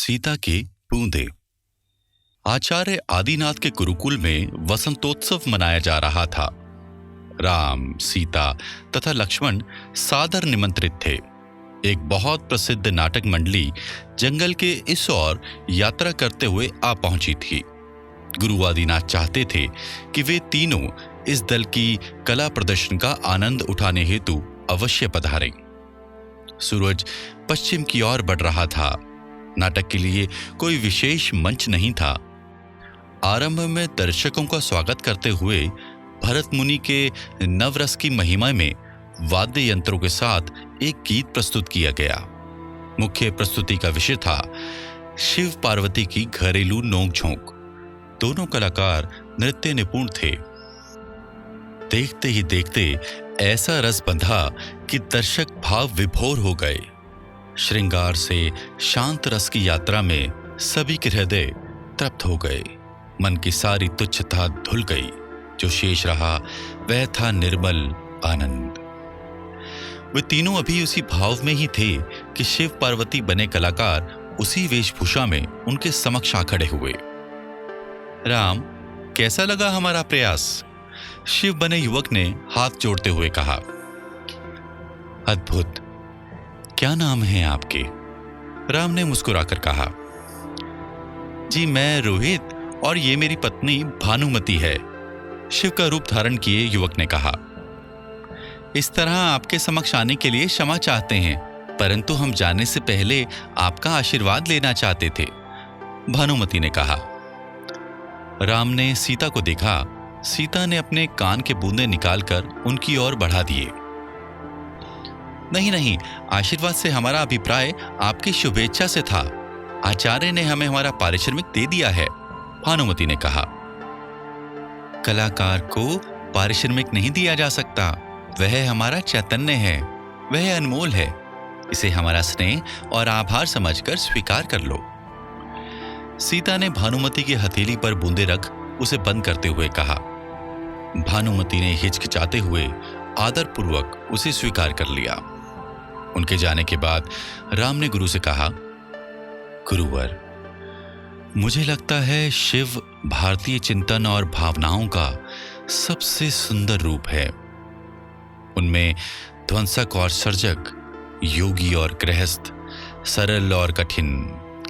सीता की बूंदे। आचार्य आदिनाथ के गुरुकुल में वसंतोत्सव मनाया जा रहा था। राम, सीता तथा लक्ष्मण सादर निमंत्रित थे। एक बहुत प्रसिद्ध नाटक मंडली जंगल के इस ओर यात्रा करते हुए आ पहुंची थी। गुरु आदिनाथ चाहते थे कि वे तीनों इस दल की कला प्रदर्शन का आनंद उठाने हेतु अवश्य पधारें। सूरज पश्चिम की ओर बढ़ रहा था। नाटक के लिए कोई विशेष मंच नहीं था। आरंभ में दर्शकों का स्वागत करते हुए भरत मुनि के नवरस की महिमा में वाद्य यंत्रों के साथ एक गीत प्रस्तुत किया गया। मुख्य प्रस्तुति का विषय था शिव पार्वती की घरेलू नोक-झोंक। दोनों कलाकार नृत्य निपुण थे। देखते ही देखते ऐसा रस बंधा कि दर्शक भाव विभोर हो गए। श्रृंगार से शांत रस की यात्रा में सभी के हृदय तृप्त हो गए। मन की सारी तुच्छता धुल गई। जो शेष रहा वह था निर्मल आनंद। वे तीनों अभी उसी भाव में ही थे कि शिव पार्वती बने कलाकार उसी वेशभूषा में उनके समक्ष आ खड़े हुए। राम, कैसा लगा हमारा प्रयास? शिव बने युवक ने हाथ जोड़ते हुए कहा। अद्भुत। क्या नाम है आपके? राम ने मुस्कुराकर कहा। जी, मैं रोहित और ये मेरी पत्नी भानुमति है, शिव का रूप धारण किए युवक ने कहा। इस तरह आपके समक्ष आने के लिए क्षमा चाहते हैं, परंतु हम जाने से पहले आपका आशीर्वाद लेना चाहते थे, भानुमति ने कहा। राम ने सीता को देखा। सीता ने अपने कान के बूंदे निकालकर उनकी ओर बढ़ा दिए। नहीं नहीं, आशीर्वाद से हमारा अभिप्राय आपकी शुभेच्छा से था। आचार्य ने हमें हमारा पारिश्रमिक दे दिया है, भानुमति ने कहा। कलाकार को पारिश्रमिक नहीं दिया जा सकता। वह हमारा चैतन्य है, वह अनमोल है। इसे हमारा स्नेह और आभार समझकर स्वीकार कर लो। सीता ने भानुमति की हथेली पर बूंदे रख उसे बंद करते हुए कहा। भानुमति ने हिचकिचाते हुए आदरपूर्वक उसे स्वीकार कर लिया। उनके जाने के बाद राम ने गुरु से कहा, गुरुवर, मुझे लगता है शिव भारतीय चिंतन और भावनाओं का सबसे सुंदर रूप है। उनमें ध्वंसक और सर्जक, योगी और गृहस्थ, सरल और कठिन,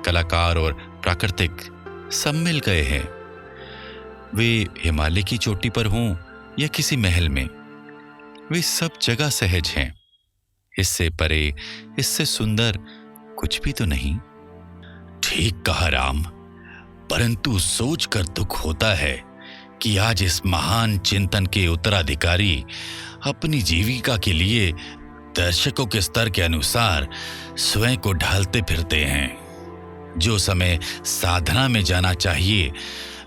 कलाकार और प्राकृतिक सब मिल गए हैं। वे हिमालय की चोटी पर हों या किसी महल में, वे सब जगह सहज हैं। इससे परे, इससे सुंदर कुछ भी तो नहीं। ठीक कहा राम, परंतु सोचकर दुख होता है कि आज इस महान चिंतन के उत्तराधिकारी अपनी जीविका के लिए दर्शकों के स्तर के अनुसार स्वयं को ढालते फिरते हैं। जो समय साधना में जाना चाहिए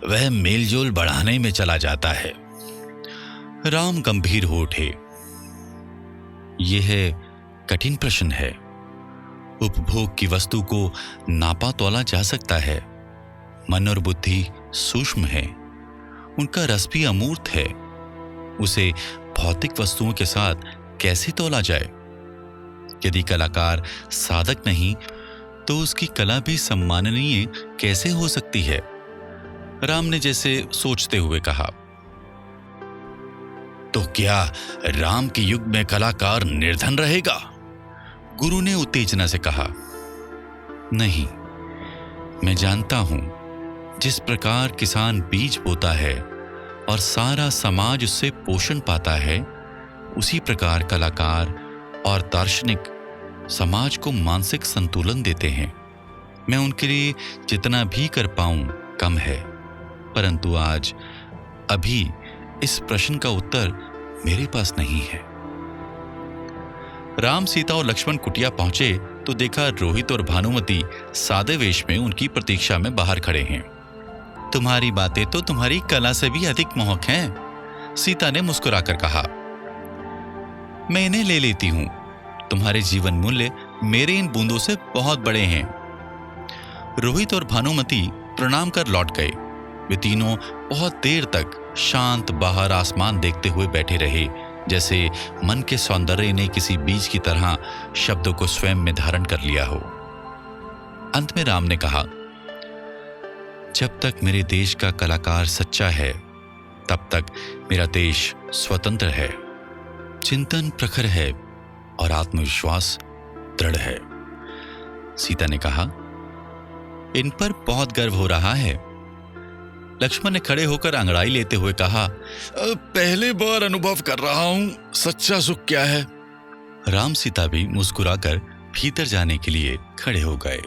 वह मेलजोल बढ़ाने में चला जाता है। राम गंभीर हो उठे। यह कठिन प्रश्न है। उपभोग की वस्तु को नापा तोला जा सकता है। मन और बुद्धि सूक्ष्म है, उनका रस भी अमूर्त है। उसे भौतिक वस्तुओं के साथ कैसे तोला जाए? यदि कलाकार साधक नहीं तो उसकी कला भी सम्माननीय कैसे हो सकती है? राम ने जैसे सोचते हुए कहा। तो क्या राम के युग में कलाकार निर्धन रहेगा? गुरु ने उत्तेजना से कहा। नहीं, मैं जानता हूं, जिस प्रकार किसान बीज बोता है और सारा समाज उससे पोषण पाता है, उसी प्रकार कलाकार और दार्शनिक समाज को मानसिक संतुलन देते हैं। मैं उनके लिए जितना भी कर पाऊं कम है, परंतु आज अभी इस प्रश्न का उत्तर मेरे पास नहीं है। राम, सीता और लक्ष्मण कुटिया पहुंचे तो देखा रोहित और भानुमति सादे वेश में उनकी प्रतीक्षा में बाहर खड़े हैं। तुम्हारी बातें तो तुम्हारी कला से भी अधिक मोहक हैं, सीता ने मुस्कुराकर कहा। मैं इन्हें ले लेती हूं। तुम्हारे जीवन मूल्य मेरे इन बूंदों से बहुत बड़े हैं। रोहित और भानुमति प्रणाम कर लौट गए। वे तीनों बहुत देर तक शांत बाहर आसमान देखते हुए बैठे रहे, जैसे मन के सौंदर्य ने किसी बीज की तरह शब्दों को स्वयं में धारण कर लिया हो। अंत में राम ने कहा, जब तक मेरे देश का कलाकार सच्चा है तब तक मेरा देश स्वतंत्र है, चिंतन प्रखर है और आत्मविश्वास दृढ़ है। सीता ने कहा, इन पर बहुत गर्व हो रहा है। लक्ष्मण ने खड़े होकर अंगड़ाई लेते हुए कहा, पहली बार अनुभव कर रहा हूं सच्चा सुख क्या है। राम सीता भी मुस्कुराकर भीतर जाने के लिए खड़े हो गए।